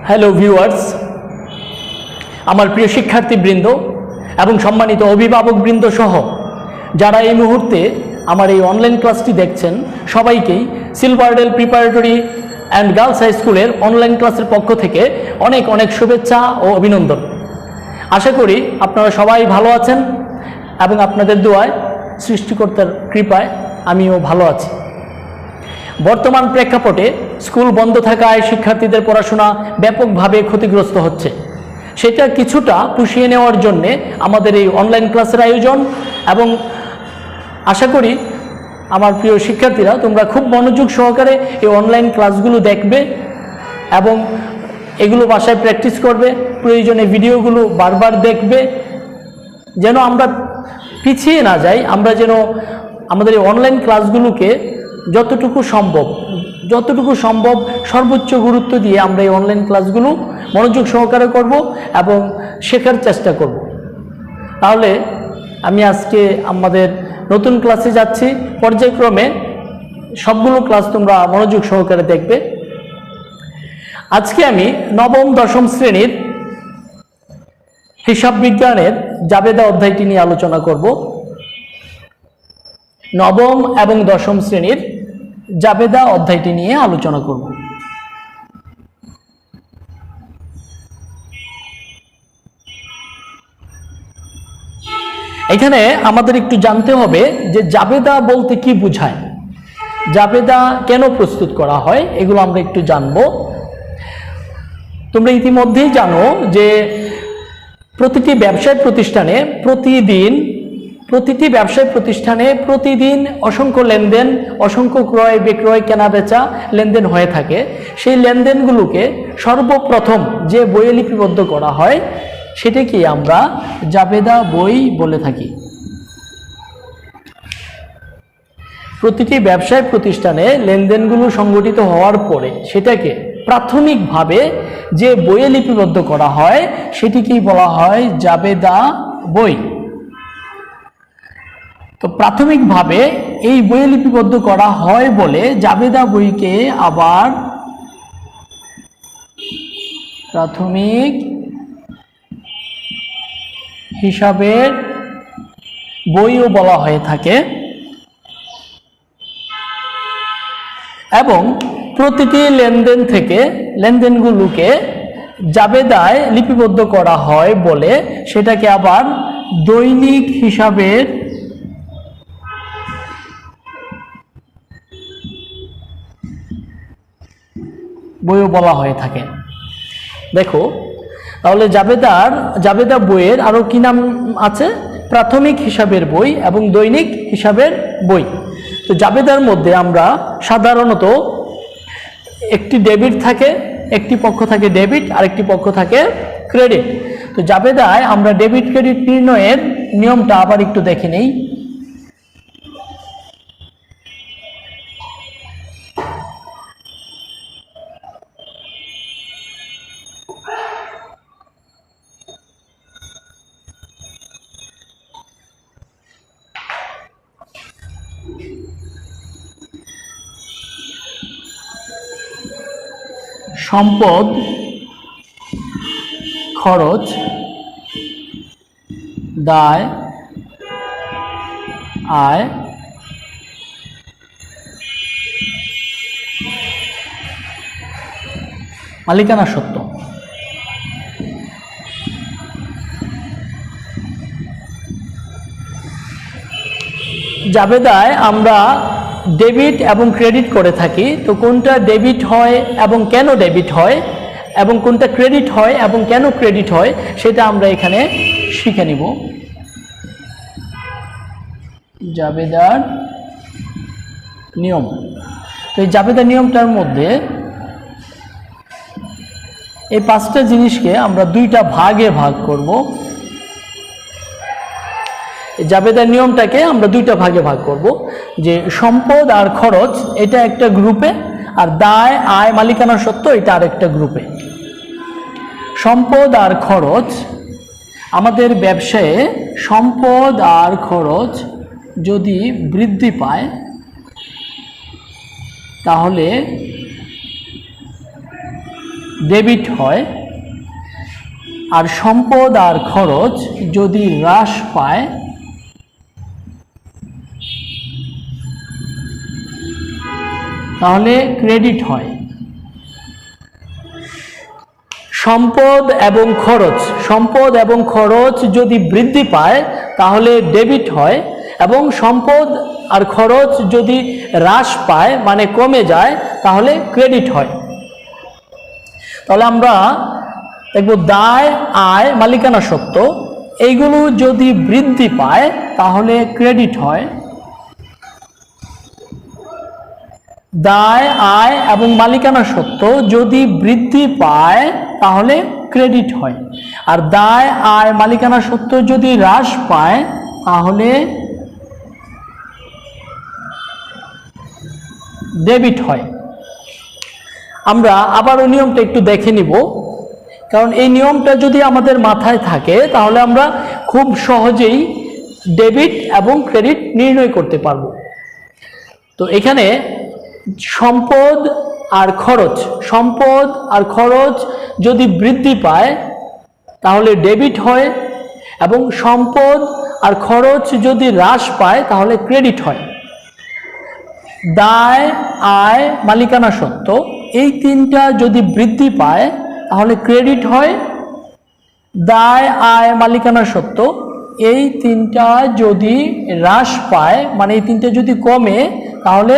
Hello viewers, আমার প্রিয় শিক্ষার্থীবৃন্দ এবং সম্মানিত অভিভাবকবৃন্দ সহ যারা এই মুহূর্তে আমার এই অনলাইন ক্লাসটি দেখছেন, সবাইকেই সিলভারডেল প্রিপারেটরি অ্যান্ড গার্লস হাই স্কুলের অনলাইন ক্লাসের পক্ষ থেকে অনেক অনেক শুভেচ্ছা ও অভিনন্দন। আশা করি আপনারা সবাই ভালো আছেন এবং আপনাদের দোয়ায়, সৃষ্টিকর্তার কৃপায় আমিও ভালো আছি। বর্তমান প্রেক্ষাপটে স্কুল বন্ধ থাকায় শিক্ষার্থীদের পড়াশোনা ব্যাপকভাবে ক্ষতিগ্রস্ত হচ্ছে। সেটা কিছুটা পুষিয়ে নেওয়ার জন্যে আমাদের এই অনলাইন ক্লাসের আয়োজন, এবং আশা করি আমার প্রিয় শিক্ষার্থীরা তোমরা খুব মনোযোগ সহকারে এই অনলাইন ক্লাসগুলো দেখবে এবং এগুলো বাসায় প্র্যাকটিস করবে। প্রয়োজনে ভিডিওগুলো বারবার দেখবে, যেন আমরা পিছিয়ে না যাই। আমরা যেন আমাদের এই অনলাইন ক্লাসগুলোকে যতটুকু সম্ভব সর্বোচ্চ গুরুত্ব দিয়ে আমরা এই অনলাইন ক্লাসগুলো মনোযোগ সহকারে করব এবং শেখার চেষ্টা করব। তাহলে আমি আজকে আমাদের নতুন ক্লাসে যাচ্ছি। পর্যায়ক্রমে সবগুলো ক্লাস তোমরা মনোযোগ সহকারে দেখবে। আজকে আমি নবম দশম শ্রেণীর হিসাব বিজ্ঞানের জাবেদা অধ্যায়টি নিয়ে আলোচনা করব। নবম এবং দশম শ্রেণীর জাবেদা অধ্যায়টি নিয়ে আলোচনা করব। এখানে আমাদের একটু জানতে হবে যে জাবেদা বলতে কি বোঝায়, জাবেদা কেন প্রস্তুত করা হয়, এগুলো আমরা একটু জানব। তোমরা ইতিমধ্যেই জানো যে প্রতিটি ব্যবসায় প্রতিষ্ঠানে প্রতিদিন অসংখ্য লেনদেন, অসংখ্য ক্রয় বিক্রয় কেনা বেচা লেনদেন হয়ে থাকে। সেই লেনদেনগুলোকে সর্বপ্রথম যে বইয়ে লিপিবদ্ধ করা হয় সেটাকে আমরা জাবেদা বই বলে থাকি। প্রতিটি ব্যবসায় প্রতিষ্ঠানে লেনদেনগুলো সংগঠিত হওয়ার পরে সেটাকে প্রাথমিকভাবে যে বইয়ে লিপিবদ্ধ করা হয় সেটিকেই বলা হয় জাবেদা বই। তো প্রাথমিকভাবে এই বইয়ে লিপিবদ্ধ করা হয় বলে জাবেদা বইকে আবার প্রাথমিক হিসাবের বইও বলা হয়ে থাকে, এবং প্রতিটি লেনদেন থেকে লেনদেনগুলোকে জাবেদায় লিপিবদ্ধ করা হয় বলে সেটাকে আবার দৈনিক হিসাবের বইও বলা হয়ে থাকে। দেখো তাহলে জাবেদা বইয়ের আরো কি নাম আছে? প্রাথমিক হিসাবের বই এবং দৈনিক হিসাবের বই। তো জাবেদার মধ্যে আমরা সাধারণত একটি ডেবিট থাকে, একটি পক্ষ থাকে ডেবিট আর একটি পক্ষ থাকে ক্রেডিট। তো জাবেদায় আমরা ডেবিট ক্রেডিট নির্ণয়ের নিয়মটা আবার একটু দেখে নেই। সম্পদ, খরচ, দায়, আয়, মালিকানা সত্ত্ব। জাবেদায় আমরা ডেবিট এবং ক্রেডিট করে থাকি। তো কোনটা ডেবিট হয় এবং কেন ডেবিট হয়, এবং কোনটা ক্রেডিট হয় এবং কেন ক্রেডিট হয়, সেটা আমরা এখানে শিখে নিব। জাবেদার নিয়ম। তো এই জাবেদার নিয়মটার মধ্যে এই পাঁচটা জিনিসকে আমরা দুইটা ভাগে ভাগ করব। জাবেদার নিয়মটাকে আমরা দুইটা ভাগে ভাগ করব, যে সম্পদ আর খরচ এটা একটা গ্রুপে, আর দায়, আয়, মালিকানা সত্ত্ব এটা আরেকটা গ্রুপে। সম্পদ আর খরচ, আমাদের ব্যবসায়ে সম্পদ আর খরচ যদি বৃদ্ধি পায় তাহলে ডেবিট হয়, আর সম্পদ আর খরচ যদি হ্রাস পায় তাহলে ক্রেডিট হয়। সম্পদ এবং খরচ যদি বৃদ্ধি পায় তাহলে ডেবিট হয়, এবং সম্পদ আর খরচ যদি হ্রাস পায় মানে কমে যায় তাহলে ক্রেডিট হয়। তাহলে আমরা দেখব দায়, আয়, মালিকানা সত্ত্ব এইগুলো যদি বৃদ্ধি পায় তাহলে ক্রেডিট হয়। দায়, আয় এবং মালিকানা সত্ত্ব যদি বৃদ্ধি পায় তাহলে ক্রেডিট হয়, আর দায়, আয়, মালিকানা সত্ত্ব যদি হ্রাস পায় তাহলে ডেবিট হয়। আমরা আবারও নিয়মটা একটু দেখে নিব, কারণ এই নিয়মটা যদি আমাদের মাথায় থাকে তাহলে আমরা খুব সহজেই ডেবিট এবং ক্রেডিট নির্ণয় করতে পারব। তো এখানে সম্পদ আর খরচ যদি বৃদ্ধি পায় তাহলে ডেবিট হয়, এবং সম্পদ আর খরচ যদি হ্রাস পায় তাহলে ক্রেডিট হয়। দায়, আয়, মালিকানা সত্ত্ব এই তিনটা যদি বৃদ্ধি পায় তাহলে ক্রেডিট হয়। দায়, আয়, মালিকানা সত্ত্ব এই তিনটা যদি হ্রাস পায় মানে এই তিনটা যদি কমে তাহলে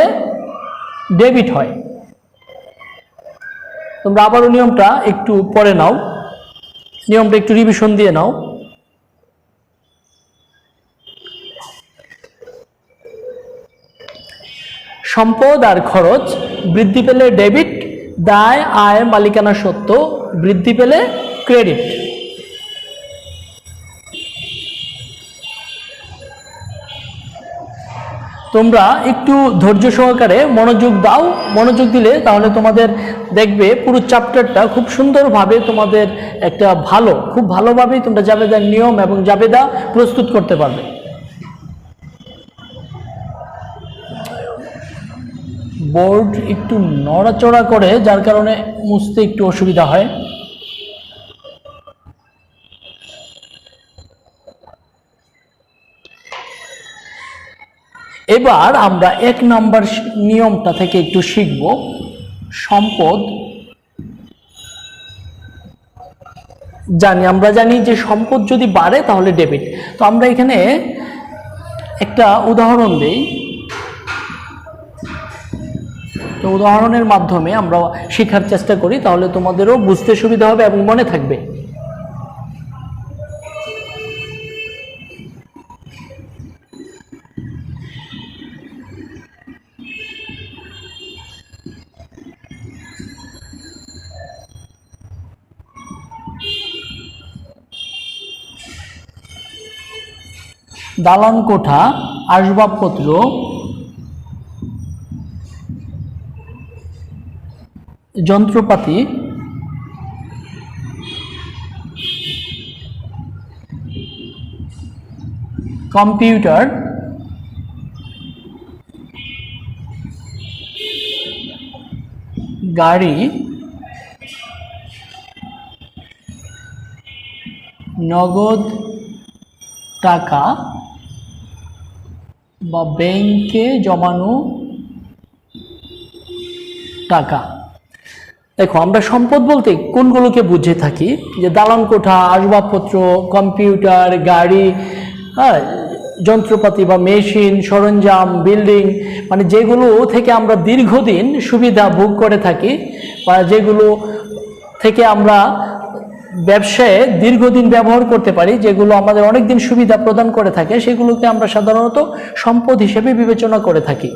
ডেবিট হয়। তোমরা আবারও নিয়মটা একটু পড়ে নাও, নিয়মটা একটু রিভিশন দিয়ে নাও। সম্পদ আর খরচ বৃদ্ধি পেলে ডেবিট, দায়, আয়, মালিকানা সত্ত্ব বৃদ্ধি পেলে ক্রেডিট। তোমরা একটু ধৈর্য সহকারে মনোযোগ দাও, মনোযোগ দিলে তাহলে তোমাদের দেখবে পুরো চ্যাপ্টারটা খুব সুন্দরভাবে তোমাদের একটা খুব ভালোভাবেই তোমরা জাবেদার নিয়ম এবং জাবেদা প্রস্তুত করতে পারবে। বোর্ড একটু নড়াচড়া করে যার কারণে মুছতে একটু অসুবিধা হয়। এবার আমরা 1 নম্বর নিয়মটা থেকে একটু শিখব। সম্পদ আমরা জানি যে সম্পদ যদি বাড়ে তাহলে ডেবিট। তো আমরা এখানে একটা উদাহরণ দেই, তো উদাহরণের মাধ্যমে আমরা শেখার চেষ্টা করি, তাহলে তোমাদেরও বুঝতে সুবিধা হবে এবং মনে থাকবে। দালান কোঠা, আসবাবপত্র, যন্ত্রপাতি, কম্পিউটার, গাড়ি, নগদ টাকা বা ব্যাংকে জমানো টাকা। দেখো আমরা সম্পদ বলতে কোনগুলোকে বুঝে থাকি, যে দালান কোঠা, আসবাবপত্র, কম্পিউটার, গাড়ি, যন্ত্রপাতি বা মেশিন, সরঞ্জাম, বিল্ডিং, মানে যেগুলো থেকে আমরা দীর্ঘদিন সুবিধা ভোগ করে থাকি বা যেগুলো থেকে আমরা ব্যবসায়ে দীর্ঘদিন ব্যবহার করতে পারি, যেগুলো আমাদের অনেক দিন সুবিধা প্রদান করে থাকে, সেগুলোকে আমরা সাধারণত সম্পদ হিসেবে বিবেচনা করে থাকি।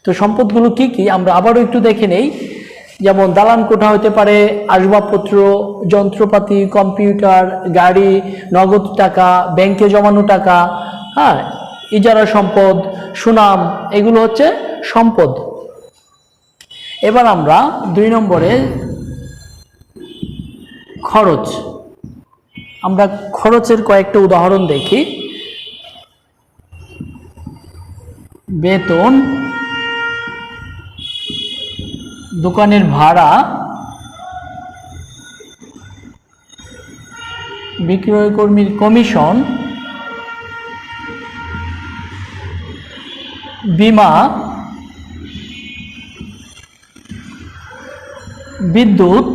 তো সম্পদগুলো কি কি আমরা আবারও একটু দেখে নেই। যেমন দালান কোঠা হতে পারে আসবাবপত্র, যন্ত্রপাতি, কম্পিউটার, গাড়ি, নগদ টাকা, ব্যাংকে জমানো টাকা, ইজারা সম্পদ, সুনাম, এগুলো হচ্ছে সম্পদ। এবার আমরা 2 নম্বরে খরচ। আমরা খরচের কয়েকটা উদাহরণ দেখি। বেতন, দোকানের ভাড়া, বিক্রয় কর্মীর কমিশন, বীমা, বিদ্যুৎ,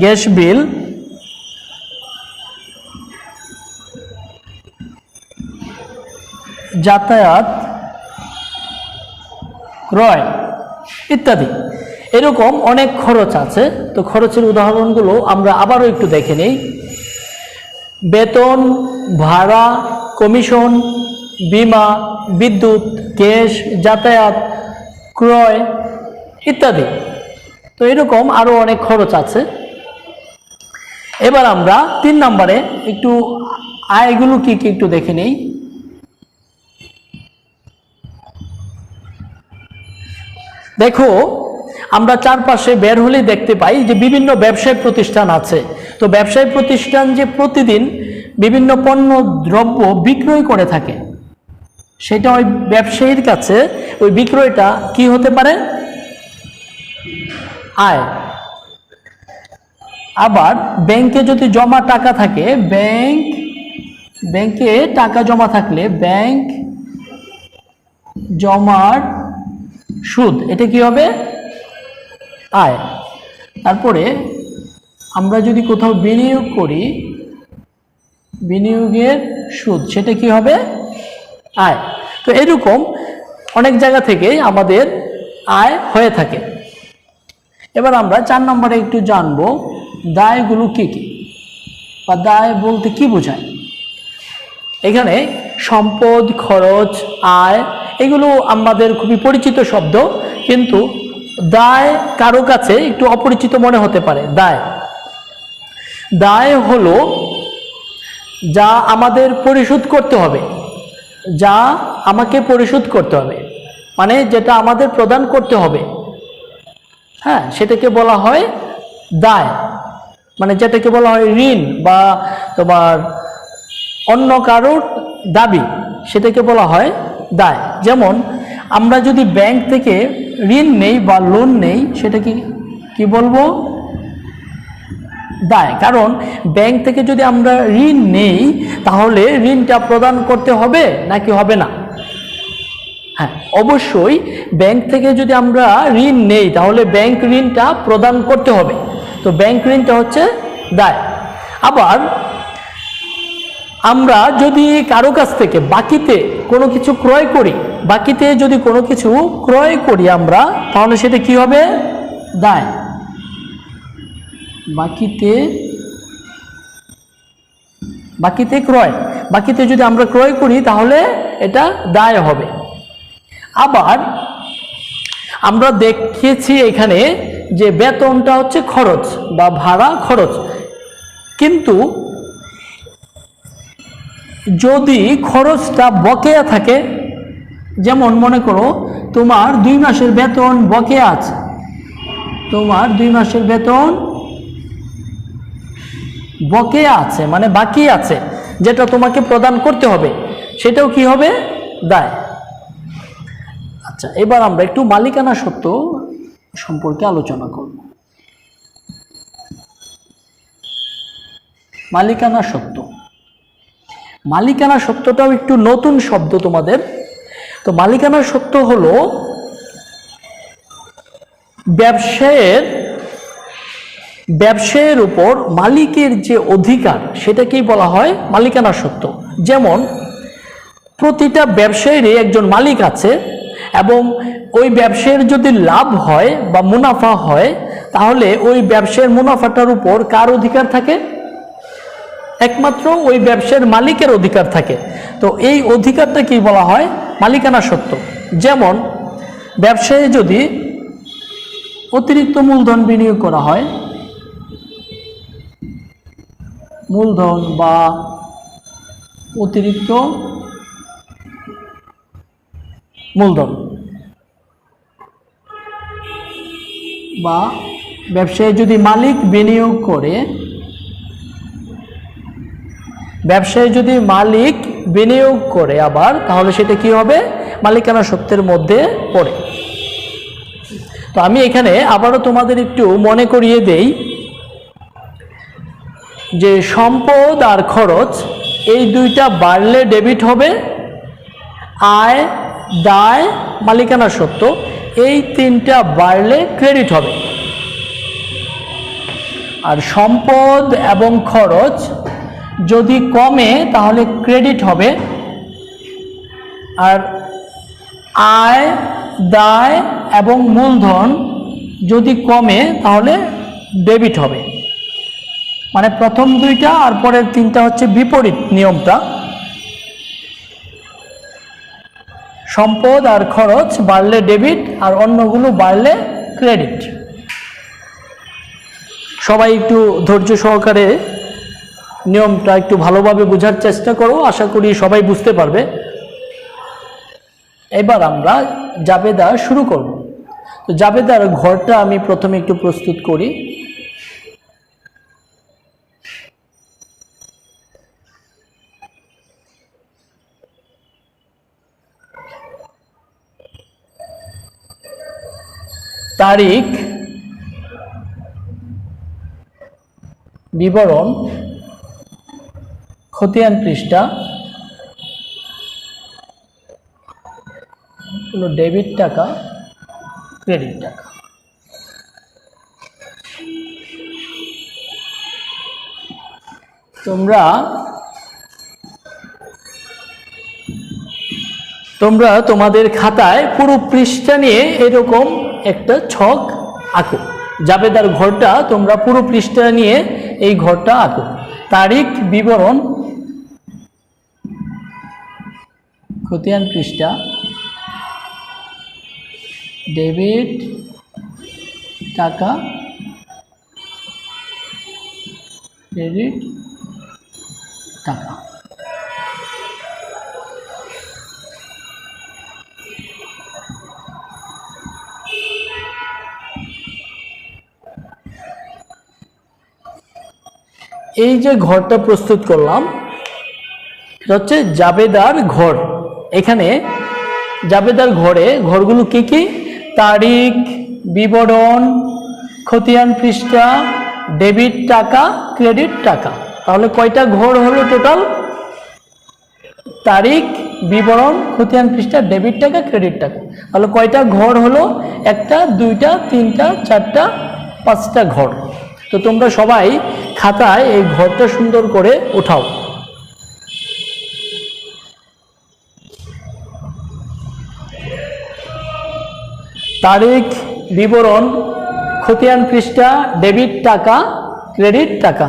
গ্যাস বিল, যাতায়াত, ক্রয় ইত্যাদি। এরকম অনেক খরচ আছে। তো খরচের উদাহরণগুলো আমরা আবারও একটু দেখে নেই। বেতন, ভাড়া, কমিশন, বীমা, বিদ্যুৎ, গ্যাস, যাতায়াত, ক্রয় ইত্যাদি। তো এরকম আরও অনেক খরচ আছে। এবার আমরা 3 নম্বরে একটু আয়গুলো কি কি একটু দেখে নেই। দেখো, আমরা চারপাশে বের হলেই দেখতে পাই যে বিভিন্ন ব্যবসায়িক প্রতিষ্ঠান আছে। তো ব্যবসায়িক প্রতিষ্ঠান যে প্রতিদিন বিভিন্ন পণ্য দ্রব্য বিক্রয় করে থাকে, সেটা ওই ব্যবসায়ীর কাছে ওই বিক্রয়টা কি হতে পারে? আয়। আবার ব্যাংকে যদি জমা টাকা থাকে, ব্যাংকে টাকা জমা থাকলে ব্যাংক জমার সুদ, এটা কি হবে? আয়। তারপরে আমরা যদি কোথাও বিনিয়োগ করি, বিনিয়োগের সুদ, সেটা কি হবে? আয়। তো এরকম অনেক জায়গা থেকে আমাদের আয় হয়ে থাকে। এবার আমরা 4 নম্বরে একটু জানবো দায়গুলো কি কি, বা দায় বলতে কি বোঝায়। এখানে সম্পদ, খরচ, আয় এগুলো আমাদের খুবই পরিচিত শব্দ, কিন্তু দায় কারো কাছে একটু অপরিচিত মনে হতে পারে। দায় হলো যা আমাদের পরিশোধ করতে হবে, যা আমাকে পরিশোধ করতে হবে, মানে যেটা আমাদের প্রদান করতে হবে, হ্যাঁ, সেটাকে বলা হয় দায়। মানে যেটাকে বলা হয় ঋণ বা তোমার অন্য কারোর দাবি, সেটাকে বলা হয় দায়। যেমন আমরা যদি ব্যাংক থেকে ঋণ নেই বা লোন নেই, সেটা কি বলবো? দায়। কারণ ব্যাংক থেকে যদি আমরা ঋণ নেই, তাহলে ঋণটা প্রদান করতে হবে নাকি হবে না? হ্যাঁ, অবশ্যই ব্যাংক থেকে যদি আমরা ঋণ নেই, তাহলে ব্যাংক ঋণটা প্রদান করতে হবে। তো ব্যাংক ঋণটা হচ্ছে দায়। আবার আমরা যদি কারো কাছ থেকে বাকিতে কোনো কিছু ক্রয় করি, বাকিতে যদি কোনো কিছু ক্রয় করি আমরা, তাহলে সেটা কি হবে? দায়। বাকিতে ক্রয়, বাকিতে যদি আমরা ক্রয় করি, তাহলে এটা দায় হবে। আবার আমরা দেখেছি এখানে যে বেতনটা হচ্ছে খরচ বা ভাড়া খরচ, কিন্তু যদি খরচটা বকেয়া থাকে, যেমন মনে করো তোমার 2 মাসের বেতন বকেয়া আছে, তোমার 2 মাসের বেতন বকেয়া আছে, মানে বাকি আছে, যেটা তোমাকে প্রদান করতে হবে, সেটাও কি হবে? দায়। আচ্ছা, এবার আমরা একটু মালিকানা সত্ত্ব সম্পর্কে আলোচনা করব। মালিকানা সত্ত্ব, মালিকানা সত্ত্বটাও একটু নতুন শব্দ তোমাদের। তো মালিকানা সত্ত্ব হলো ব্যবসায়ের উপর মালিকের যে অধিকার, সেটাকেই বলা হয় মালিকানা সত্ত্ব। যেমন প্রতিটা ব্যবসায়েরই একজন মালিক আছে, এবং ওই ব্যবসায়ের যদি লাভ হয় বা মুনাফা হয়, তাহলে ওই ব্যবসায়ের মুনাফাটার উপর কার অধিকার থাকে? একমাত্র ওই ব্যবসায়ের মালিকের অধিকার থাকে। তো এই অধিকারটা কি বলা হয়? মালিকানা সত্ত্ব। যেমন ব্যবসায়ে যদি অতিরিক্ত মূলধন বিনিয়োগ করা হয়, মূলধন বা অতিরিক্ত মূলধন, বা ব্যবসায়ে যদি মালিক বিনিয়োগ করে, ব্যবসায়ে যদি মালিক বিনিয়োগ করে আবার, তাহলে সেটা কি হবে? মালিকানা সত্ত্বের মধ্যে পড়ে। তো আমি এখানে আবারও তোমাদের একটু মনে করিয়ে দেই যে সম্পদ আর খরচ এই দুইটা বাড়লে ডেবিট হবে, আয়, দায়, মালিকানা সত্ত্ব এই তিনটা বাড়লে ক্রেডিট হবে। আর সম্পদ এবং খরচ যদি কমে তাহলে ক্রেডিট হবে, আর আয়, দায় এবং মূলধন যদি কমে তাহলে ডেবিট হবে। মানে প্রথম দুইটা আর পরের তিনটা হচ্ছে বিপরীত নিয়মটা। সম্পদ আর খরচ বাড়লে ডেবিট আর অন্যগুলো বাড়লে ক্রেডিট। সবাই একটু ধৈর্য সহকারে নিয়মটা একটু ভালোভাবে বোঝার চেষ্টা করো, আশা করি সবাই বুঝতে পারবে। এবার আমরা জাবেদা শুরু করব। তো জাবেদার ঘরটা আমি প্রথমে একটু প্রস্তুত করি। তারিখ, বিবরণ, খতিয়ান পৃষ্ঠা, ডেবিট টাকা, ক্রেডিট টাকা। তোমরা তোমাদের খাতায় পুরো পৃষ্ঠা নিয়ে এরকম একটা ছক আঁকো। জাবেদার ঘরটা তোমরা পুরো পৃষ্ঠা নিয়ে এই ঘরটা আঁকো। তারিখ, বিবরণ, খতিয়ান পৃষ্ঠা, ডেবিট টাকা, ক্রেডিট টাকা। এই যে ঘরটা প্রস্তুত করলাম এটা হচ্ছে জাবেদার ঘর। এখানে জাবেদার ঘরগুলো কি কি? তারিখ, বিবরণ, খতিয়ান পৃষ্ঠা, ডেবিট টাকা, ক্রেডিট টাকা। তাহলে কয়টা ঘর হলো টোটাল? তারিখ, বিবরণ, খতিয়ান পৃষ্ঠা, ডেবিট টাকা, ক্রেডিট টাকা। তাহলে কয়টা ঘর হলো? একটা, দুইটা, তিনটা, চারটা, পাঁচটা ঘর। তো তোমরা সবাই খাতায় এই ঘরটা সুন্দর করে উঠাও। তারিখ, বিবরণ, খতিয়ান পৃষ্ঠা, ডেবিট টাকা, ক্রেডিট টাকা।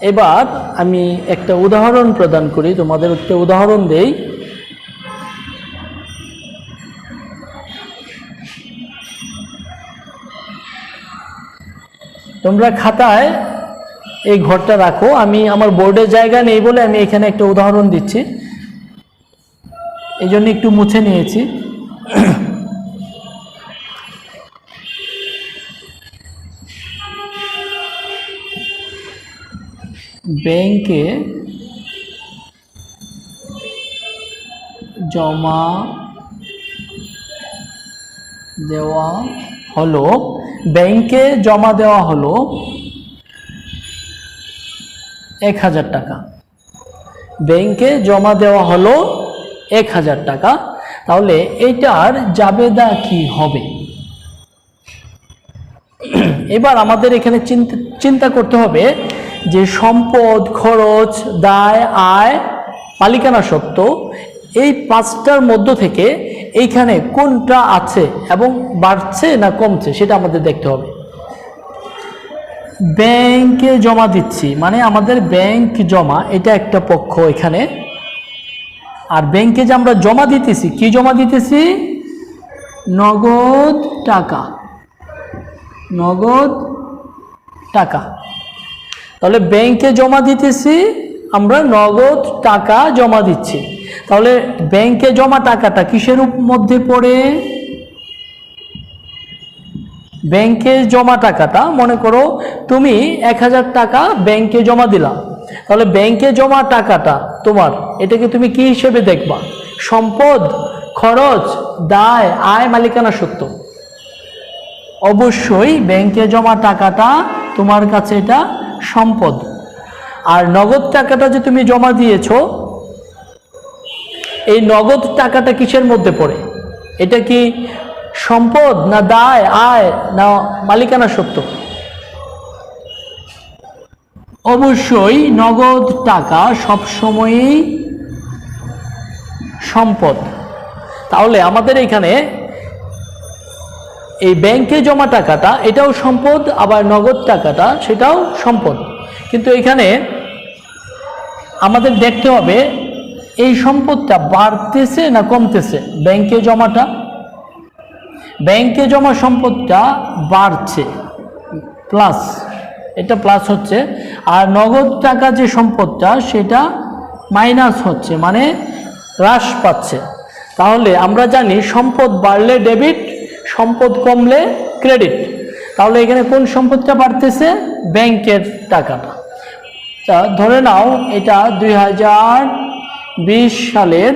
এবার আমি একটা উদাহরণ প্রদান করি, তোমাদের একটা উদাহরণ দেই। তোমরা খাতায় এই ঘরটা রাখো। আমি আমার বোর্ডে জায়গা নেই বলে আমি এখানে একটা উদাহরণ দিচ্ছি, এই জন্য একটু মুছে নিয়েছি। ব্যাংকে জমা দেওয়া হলো, ব্যাংকে জমা দেওয়া হলো 1000 টাকা। ব্যাংকে জমা দেওয়া হলো 1000 টাকা। তাহলে এটার জাবেদা কি হবে? এবার আমাদের এখানে চিন্তা করতে হবে যে সম্পদ, খরচ, দায়, আয়, মালিকানা সত্ত্ব এই পাঁচটার মধ্য থেকে এইখানে কোনটা আছে এবং বাড়ছে না কমছে সেটা আমাদের দেখতে হবে। ব্যাংকে জমা দিচ্ছি মানে আমাদের ব্যাংক জমা, এটা একটা পক্ষ এখানে। আর ব্যাংকে যে আমরা জমা দিতেছি, কি জমা দিতেছি? নগদ টাকা, নগদ টাকা। তাহলে ব্যাংকে জমা দিতেছি, আমরা নগদ টাকা জমা দিচ্ছি। তাহলে ব্যাংকে জমা টাকাটা কিসের মধ্যে পড়ে? ব্যাংকে জমা টাকাটা, মনে করো তুমি 1000 টাকা ব্যাংকে জমা দিলা, তাহলে ব্যাংকে জমা টাকাটা তোমার, এটাকে তুমি কি হিসেবে দেখবা? সম্পদ, খরচ, দায়, আয়, মালিকানা সত্ত্ব। অবশ্যই ব্যাংকে জমা টাকাটা তোমার কাছে এটা সম্পদ। আর নগদ টাকাটা যে তুমি জমা দিয়েছো, এই নগদ টাকাটা কিসের মধ্যে পড়ে? এটা কি সম্পদ, না দায়, আয়, না মালিকানা সত্ত্ব? অবশ্যই নগদ টাকা সবসময়ই সম্পদ। তাহলে আমাদের এখানে এই ব্যাংকে জমা টাকাটা এটাও সম্পদ, আবার নগদ টাকাটা সেটাও সম্পদ। কিন্তু এখানে আমাদের দেখতে হবে এই সম্পদটা বাড়তেছে না কমতেছে। ব্যাংকে জমাটা, ব্যাংকে জমা সম্পদটা বাড়ছে, প্লাস, এটা প্লাস হচ্ছে। আর নগদ টাকা যে সম্পদটা সেটা মাইনাস হচ্ছে, মানে হ্রাস পাচ্ছে। তাহলে আমরা জানি সম্পদ বাড়লে ডেবিট, সম্পদ কমলে ক্রেডিট। তাহলে এখানে কোন সম্পদটা বাড়তেছে? ব্যাংকের টাকাটা। তা ধরে নাও এটা 2020 সালের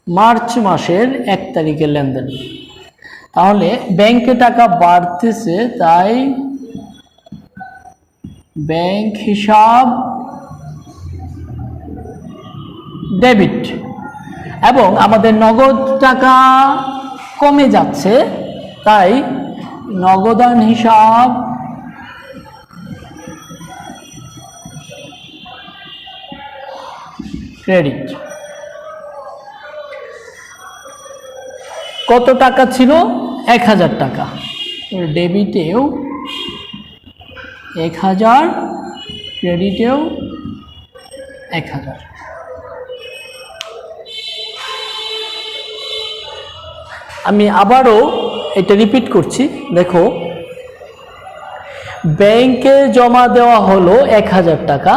মার্চ মাসের 1 তারিখের লেনদেন। তাহলে ব্যাংকে টাকা বাড়তেছে, তাই ব্যাংক হিসাব ডেবিট, এবং আমাদের নগদ টাকা কমে যাচ্ছে, তাই নগদান হিসাব ক্রেডিট। কত টাকা ছিল? 1000 টাকা। ডেবিটেও 1000, ক্রেডিটেও 1000। আমি আবারও এটা রিপিট করছি, দেখো, ব্যাংকে জমা দেওয়া হলো 1000 টাকা,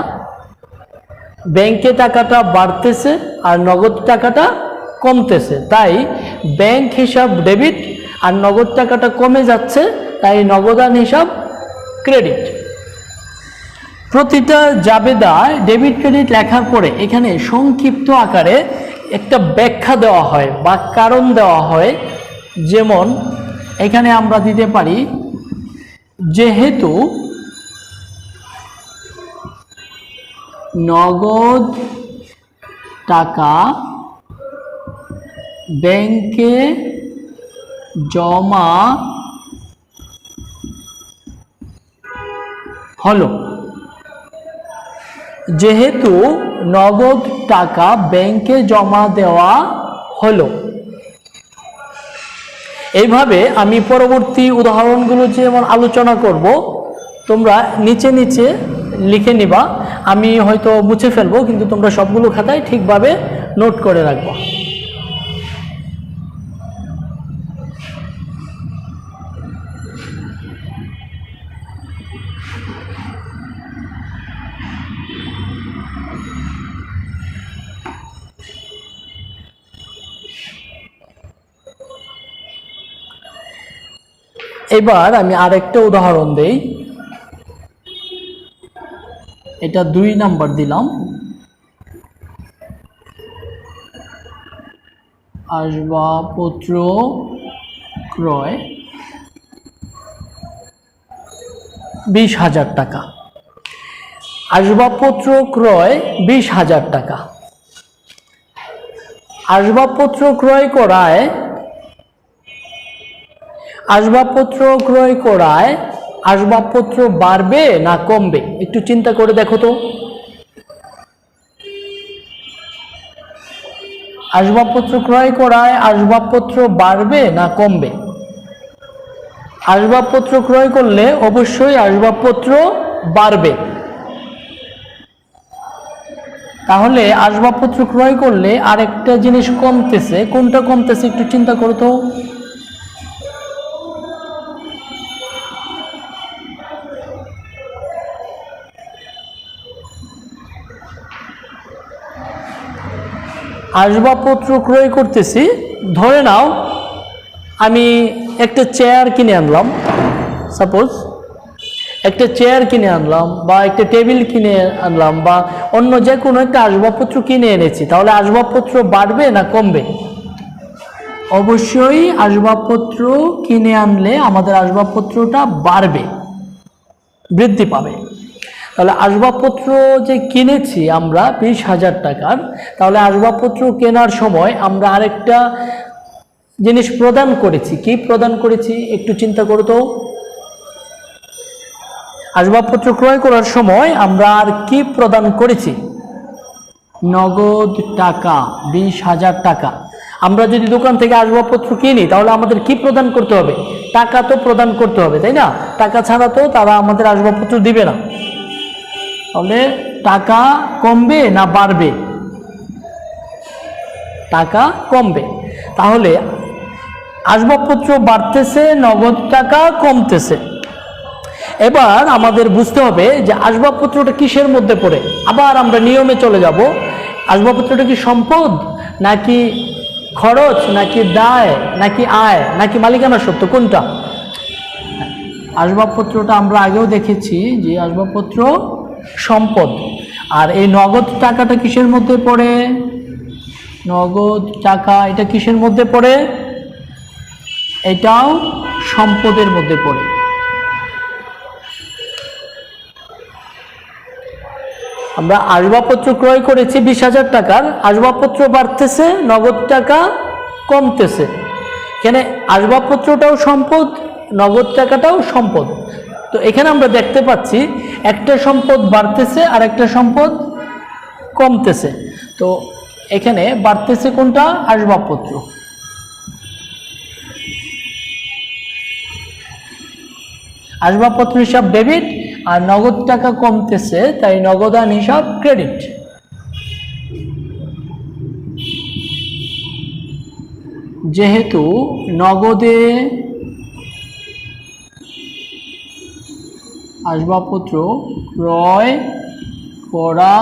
ব্যাংকে টাকাটা বাড়তেছে আর নগদ টাকাটা কমতেছে, তাই ব্যাংক হিসাব ডেবিট, আর নগদ টাকাটা কমে যাচ্ছে, তাই নগদান হিসাব ক্রেডিট। প্রতিটা জাবেদায় ডেবিট ক্রেডিট লেখার পরে এখানে সংক্ষিপ্ত আকারে একটা ব্যাখ্যা দেওয়া হয় বা কারণ দেওয়া হয়। যেমন এখানে আমরা দিতে পারি, যেহেতু নগদ টাকা ব্যাংকে জমা হলো, যেহেতু নগদ টাকা ব্যাংকে জমা দেওয়া হলো। এইভাবে আমি পরবর্তী উদাহরণগুলো যেমন আলোচনা করব, তোমরা নিচে নিচে লিখে নিবা। আমি হয়তো মুছে ফেলবো, কিন্তু তোমরা সবগুলো খাতায় ঠিকভাবে নোট করে রাখবা। এবার আমি আরেকটা উদাহরণ দেই। এটা 2 নাম্বার দিলাম। আসবাবপত্র ক্রয় 20,000 টাকা। আসবাবপত্র ক্রয় 20,000 টাকা। আসবাবপত্র ক্রয় করায় আসবাবপত্র বাড়বে না কমবে? একটু চিন্তা করে দেখো তো। আসবাবপত্র ক্রয় করায় আসবাবপত্র বাড়বে না কমবে? আসবাবপত্র ক্রয় করলে অবশ্যই আসবাবপত্র বাড়বে। তাহলে আসবাবপত্র ক্রয় করলে আরেকটা জিনিস কমতেছে, কোনটা কমতেছে একটু চিন্তা করো তো। আসবাবপত্র ক্রয় করতেছি, ধরে নাও আমি একটা চেয়ার কিনে আনলাম, সাপোজ একটা চেয়ার কিনে আনলাম বা একটা টেবিল কিনে আনলাম বা অন্য যে কোনো একটা আসবাবপত্র কিনে এনেছি, তাহলে আসবাবপত্র বাড়বে না কমবে? অবশ্যই আসবাবপত্র কিনে আনলে আমাদের আসবাবপত্রটা বাড়বে, বৃদ্ধি পাবে। তাহলে আসবাবপত্র যে কিনেছি আমরা 20,000 টাকার, তাহলে আসবাবপত্র কেনার সময় আমরা আরেকটা জিনিস প্রদান করেছি। কি প্রদান করেছি একটু চিন্তা করো তো। আসবাবপত্র ক্রয় করার সময় আমরা আর কি প্রদান করেছি? নগদ টাকা 20,000 টাকা। আমরা যদি দোকান থেকে আসবাবপত্র কিনি তাহলে আমাদের কি প্রদান করতে হবে? টাকা তো প্রদান করতে হবে, তাই না? টাকা ছাড়া তো তারা আমাদের আসবাবপত্র দিবে না। তাহলে টাকা কমবে না বাড়বে? টাকা কমবে। তাহলে আসবাবপত্র বাড়তেছে, নগদ টাকা কমতেছে। এবার আমাদের বুঝতে হবে যে আসবাবপত্রটা কিসের মধ্যে পড়ে। আবার আমরা নিয়মে চলে যাব। আসবাবপত্রটা কি সম্পদ নাকি খরচ নাকি দায় নাকি আয় নাকি মালিকানা সত্ত্ব, কোনটা? আসবাবপত্রটা আমরা আগেও দেখেছি যে আসবাবপত্র সম্পদ। আর এই নগদ টাকাটা কিসের মধ্যে পড়ে? নগদ টাকা এটা কিসের মধ্যে পড়ে? এটাও সম্পদের মধ্যে পড়ে। আমরা আসবাবপত্র ক্রয় করেছি 20,000 টাকার, আসবাবপত্র বাড়তেছে, নগদ টাকা কমতেছে। এখানে আসবাবপত্রটাও সম্পদ, নগদ টাকাটাও সম্পদ। তো এখানে আমরা দেখতে পাচ্ছি একটা সম্পদ বাড়তেছে আর একটা সম্পদ কমতেছে। তো এখানে বাড়তেছে কোনটা? আসবাবপত্র। আসবাবপত্র হিসাব ডেবিট আর নগদ টাকা কমতেছে, তাই নগদান হিসাব ক্রেডিট। যেহেতু নগদে আসবাবপত্র ক্রয় করা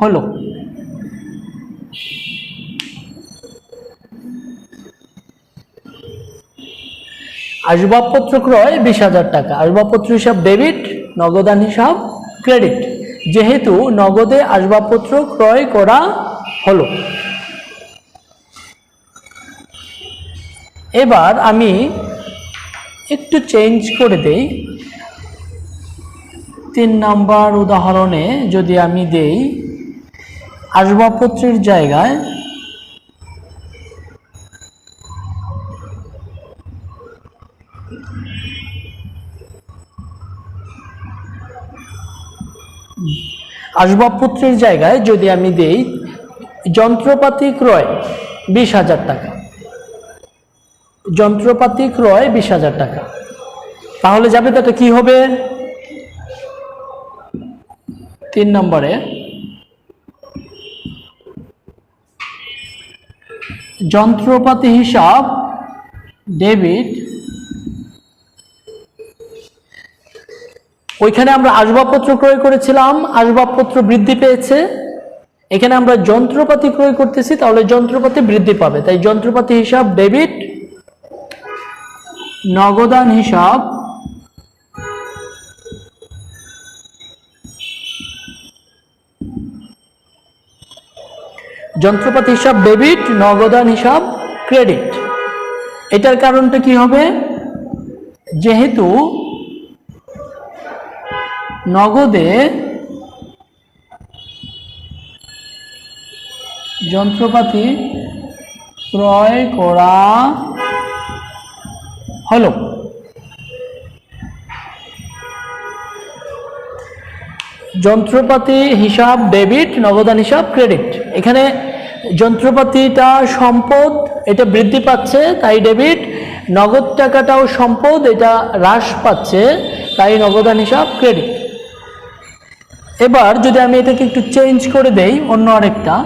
হলো, আসবাবপত্র ক্রয় 20,000 টাকা, আসবাবপত্র হিসাব ডেবিট, নগদান হিসাব ক্রেডিট। যেহেতু নগদে আসবাবপত্র ক্রয় করা হলো। এবার আমি একটু চেঞ্জ করে দেই। 3 নম্বর উদাহরণে যদি আমি দেই আসবাবপত্রের জায়গায় যদি আমি দেই যন্ত্রপাতি ক্রয় 20,000 টাকা, যন্ত্রপাতি ক্রয় 20,000 টাকা, তাহলে যাবে তো কি হবে? 3 নম্বরে যন্ত্রপাতি হিসাব ডেবিট, ওইখানে আমরা আসবাবপত্র ক্রয় করেছিলাম, আসবাবপত্র বৃদ্ধি পেয়েছে। এখানে আমরা যন্ত্রপাতি ক্রয় করতেছি, তাহলে যন্ত্রপাতি বৃদ্ধি পাবে, তাই যন্ত্রপাতি হিসাব ডেবিট, নগদান হিসাব যন্ত্রপাতি হিসাব ডেবিট, নগদান হিসাব ক্রেডিট। এটার কারণটা কি হবে? যেহেতু নগদে যন্ত্রপাতি ক্রয় করা হলো, যন্ত্রপাতি হিসাব ডেবিট, নগদান হিসাব ক্রেডিট। এখানে যন্ত্রপাতিটা সম্পদ, এটা বৃদ্ধি পাচ্ছে তাই ডেবিট, নগদ টাকাটাও সম্পদ, এটা হ্রাস পাচ্ছে তাই নগদান হিসাব ক্রেডিট। এবার যদি আমি এটাকে একটু চেঞ্জ করে দেই অন্য আরেকটা,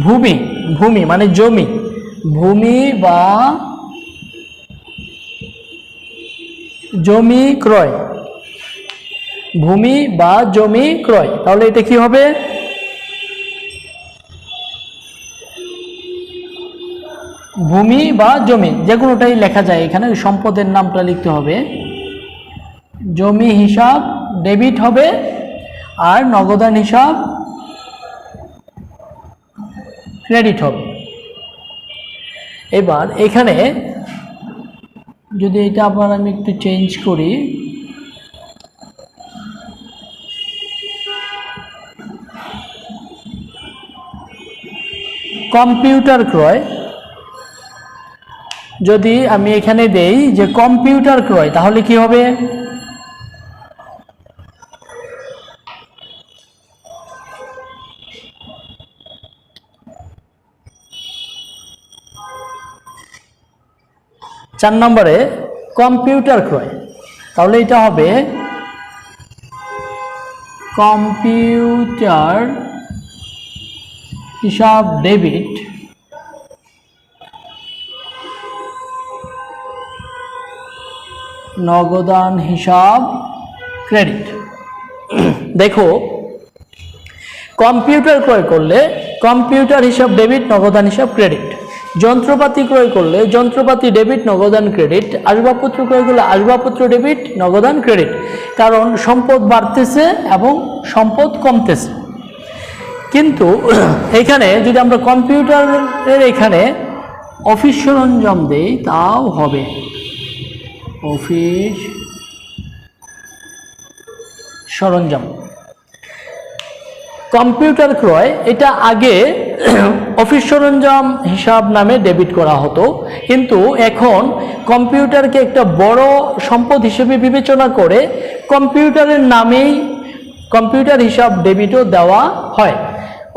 ভূমি, ভূমি মানে জমি, ভূমি বা জমি ক্রয়, ভূমি বা জমি ক্রয়, তাহলে এটা কি হবে? ভূমি বা জমি যে কোনোটাই লেখা যায়, এখানে সম্পদের নামটা লিখতে হবে। জমি হিসাব ডেবিট হবে আর নগদান হিসাব ক্রেডিট হবে। এবার এখানে যদি এটা আবার আমি একটু চেঞ্জ করি, কম্পিউটার ক্রয়, যদি আমি এখানে দেই যে কম্পিউটার ক্রয়, তাহলে কি হবে? চার নম্বরে কম্পিউটার ক্রয়, তাহলে এটা হবে কম্পিউটার হিসাব ডেবিট নগদান হিসাব ক্রেডিট। দেখো, কম্পিউটার ক্রয় করলে কম্পিউটার হিসাব ডেবিট নগদান হিসাব ক্রেডিট, যন্ত্রপাতি ক্রয় করলে যন্ত্রপাতি ডেবিট নগদান ক্রেডিট, আসবাবপত্র ক্রয় করলে আসবাবপত্র ডেবিট নগদান ক্রেডিট। কারণ সম্পদ বাড়তেছে এবং সম্পদ কমতেছে। কিন্তু এখানে যদি আমরা কম্পিউটারের এখানে অফিস সরঞ্জাম দেই তাও হবে অফিস সরঞ্জাম। কম্পিউটার ক্রয় এটা আগে অফিস সরঞ্জাম হিসাব নামে ডেবিট করা হতো, কিন্তু এখন কম্পিউটারকে একটা বড় সম্পদ হিসেবে বিবেচনা করে কম্পিউটারের নামেই কম্পিউটার হিসাব ডেবিটও দেওয়া হয়।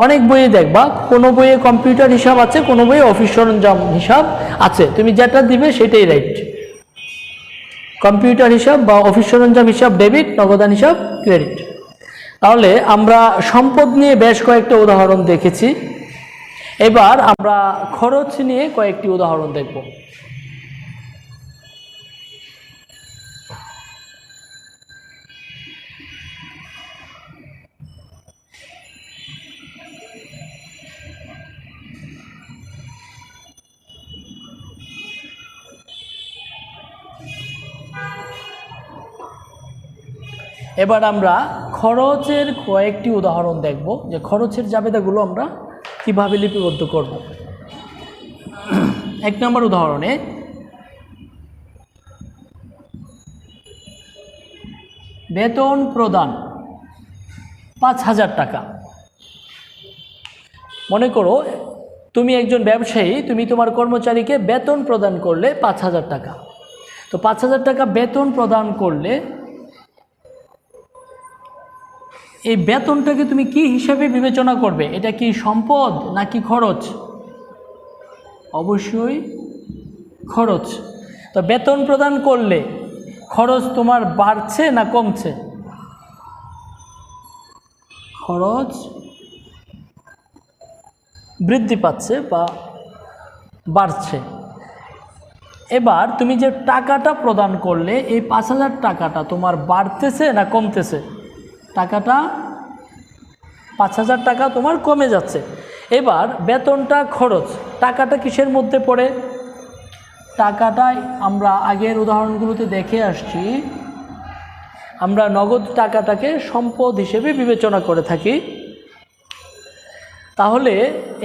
অনেক বইয়ে দেখবা কোনো বইয়ে কম্পিউটার হিসাব আছে, কোনো বইয়ে অফিস সরঞ্জাম হিসাব আছে, তুমি যেটা দিবে সেটাই রাইট। কম্পিউটার হিসাব বা অফিস সরঞ্জাম হিসাব ডেবিট, নগদান হিসাব ক্রেডিট। তাহলে আমরা সম্পদ নিয়ে বেশ কয়েকটা উদাহরণ দেখেছি, এবার আমরা খরচ নিয়ে কয়েকটি উদাহরণ দেখব। এবার আমরা খরচের কয়েকটি উদাহরণ দেখব, যে খরচের জাবেদাগুলো আমরা কিভাবে লিপিবদ্ধ করব। এক নম্বর উদাহরণে বেতন প্রদান 5,000 টাকা। মনে করো তুমি একজন ব্যবসায়ী, তুমি তোমার কর্মচারীকে বেতন প্রদান করলে 5,000 টাকা। তো 5,000 টাকা বেতন প্রদান করলে এই বেতনটাকে তুমি কি হিসাবে বিবেচনা করবে? এটা কি সম্পদ নাকি খরচ? অবশ্যই খরচ। তো বেতন প্রদান করলে খরচ তোমার বাড়ছে না কমছে? খরচ বৃদ্ধি পাচ্ছে বা বাড়ছে। এবার তুমি যে টাকাটা প্রদান করলে এই 5,000 টাকাটা তোমার বাড়তেছে না কমতেছে? টাকাটা 5,000 টাকা তোমার কমে যাচ্ছে। এবার বেতনটা খরচ, টাকাটা কিসের মধ্যে পড়ে? টাকাটাই আমরা আগের উদাহরণগুলোতে দেখে আসছি, আমরা নগদ টাকাটাকে সম্পদ হিসেবে বিবেচনা করে থাকি। তাহলে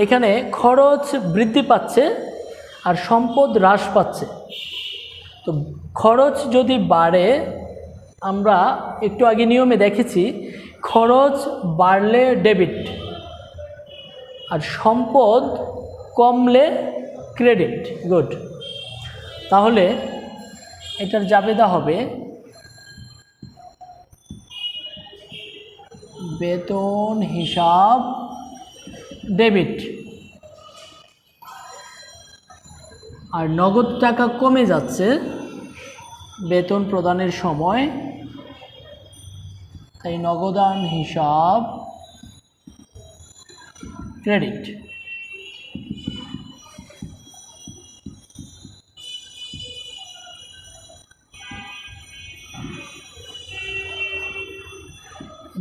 এখানে খরচ বৃদ্ধি পাচ্ছে আর সম্পদ হ্রাস পাচ্ছে। তো খরচ যদি বাড়ে, আমরা একটু আগে নিয়মে দেখেছি খরচ বাড়লে ডেবিট আর সম্পদ কমলে ক্রেডিট। গুড। তাহলে এটার জাবেদা হবে বেতন হিসাব ডেবিট, আর নগদ টাকা কমে যাচ্ছে বেতন প্রদানের সময়, তাই নগদান হিসাব ক্রেডিট।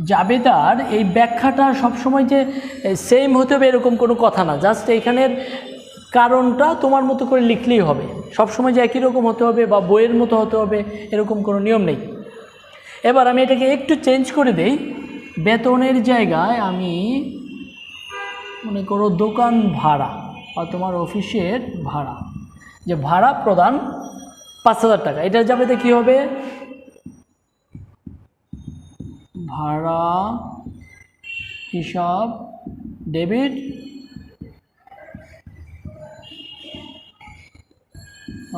জাবেদার এই ব্যাখ্যাটা সবসময় যে সেম হতে হবে এরকম কোনো কথা না, জাস্ট এইখানের কারণটা তোমার মতো করে লিখলেই হবে। সবসময় যে একই রকম হতে হবে বা বইয়ের মতো হতে হবে এরকম কোনো নিয়ম নেই। এবার আমি এটাকে একটু চেঞ্জ করে দেই, বেতনের জায়গায় আমি মনে করো দোকান ভাড়া বা তোমার অফিসের ভাড়া, যে ভাড়া প্রদান 5,000 টাকা, এটার জাবেদা কী হবে? ভাড়া হিসাব ডেবিট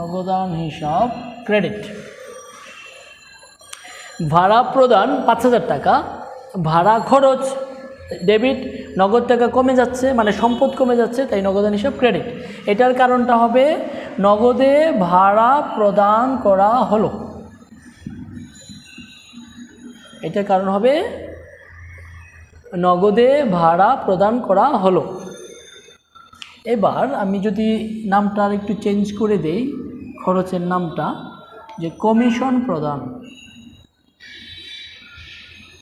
অবদান হিসাব ক্রেডিট। ভাড়া প্রদান 5,000 টাকা, ভাড়া খরচ ডেবিট, নগদ টাকা কমে যাচ্ছে মানে সম্পদ কমে যাচ্ছে, তাই নগদান হিসাব ক্রেডিট। এটার কারণটা হবে নগদে ভাড়া প্রদান করা হলো, এটার কারণ হবে নগদে ভাড়া প্রদান করা হলো। এবার আমি যদি নামটা আর একটু চেঞ্জ করে দেই, খরচের নামটা যে কমিশন প্রদান,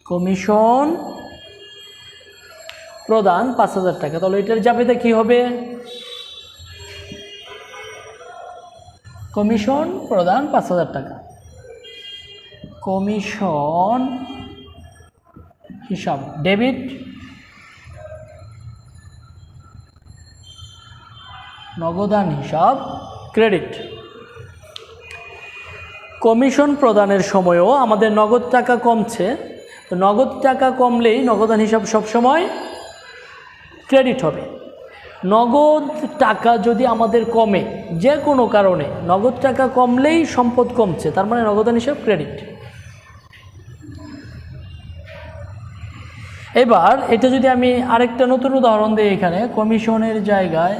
কমিশন প্রদান 5,000 টাকা, তাহলে এটার জাবেদা কী হবে? কমিশন প্রদান 5,000 টাকা, কমিশন হিসাব ডেবিট নগদান হিসাব ক্রেডিট। কমিশন প্রদানের সময়ও আমাদের নগদ টাকা কমছে, তো নগদ টাকা কমলেই নগদান হিসাব সবসময় ক্রেডিট হবে। নগদ টাকা যদি আমাদের কমে যে কোনো কারণে, নগদ টাকা কমলেই সম্পদ কমছে, তার মানে নগদান হিসাব ক্রেডিট। এবার এটা যদি আমি আরেকটা নতুন উদাহরণ দিই, এখানে কমিশনের জায়গায়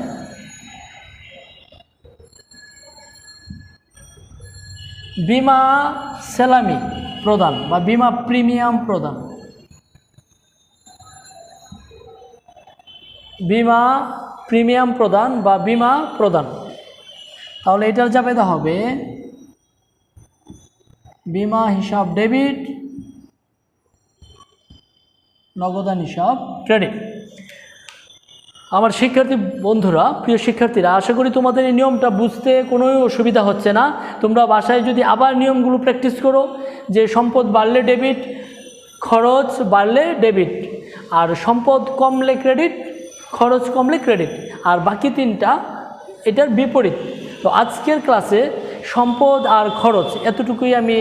বিমা সেলামি প্রদান বা বিমা প্রিমিয়াম প্রদান, বিমা প্রিমিয়াম প্রদান বা বিমা প্রদান, তাহলে এটার জাবেদা হবে বিমা হিসাব ডেবিট নগদান হিসাব ক্রেডিট। আমার শিক্ষার্থী বন্ধুরা, প্রিয় শিক্ষার্থীরা, আশা করি তোমাদের এই নিয়মটা বুঝতে কোনো অসুবিধা হচ্ছে না। তোমরা বাসায় যদি আবার নিয়মগুলো প্র্যাকটিস করো, যে সম্পদ বাড়লে ডেবিট, খরচ বাড়লে ডেবিট, আর সম্পদ কমলে ক্রেডিট, খরচ কমলে ক্রেডিট, আর বাকি তিনটা এটার বিপরীত। তো আজকের ক্লাসে সম্পদ আর খরচ এতটুকুই আমি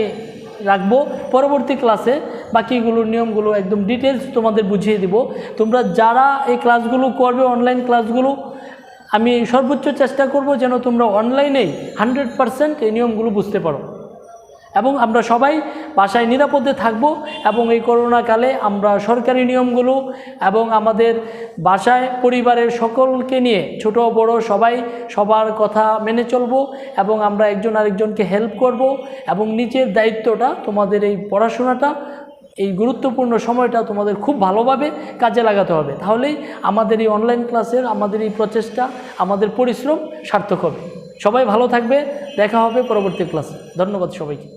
রাখবো। পরবর্তী ক্লাসে বাকিগুলোর নিয়মগুলো একদম ডিটেলস তোমাদের বুঝিয়ে দিব। তোমরা যারা এই ক্লাসগুলো করবে, অনলাইন ক্লাসগুলো, আমি সর্বোচ্চ চেষ্টা করব যেন তোমরা অনলাইনেই 100% এই নিয়মগুলো বুঝতে পারো, এবং আমরা সবাই বাসায় নিরাপদে থাকব। এবং এই করোনাকালে আমরা সরকারি নিয়মগুলো এবং আমাদের বাসায় পরিবারের সকলকে নিয়ে, ছোট বড় সবাই সবার কথা মেনে চলব, এবং আমরা একজন আরেকজনকে হেল্প করব, এবং নিজের দায়িত্বটা, তোমাদের এই পড়াশোনাটা, এই গুরুত্বপূর্ণ সময়টা তোমাদের খুব ভালোভাবে কাজে লাগাতে হবে। তাহলেই আমাদের এই অনলাইন ক্লাসের, আমাদের এই প্রচেষ্টা, আমাদের পরিশ্রম সার্থক হবে। সবাই ভালো থাকবে, দেখা হবে পরবর্তী ক্লাসে। ধন্যবাদ সবাইকে।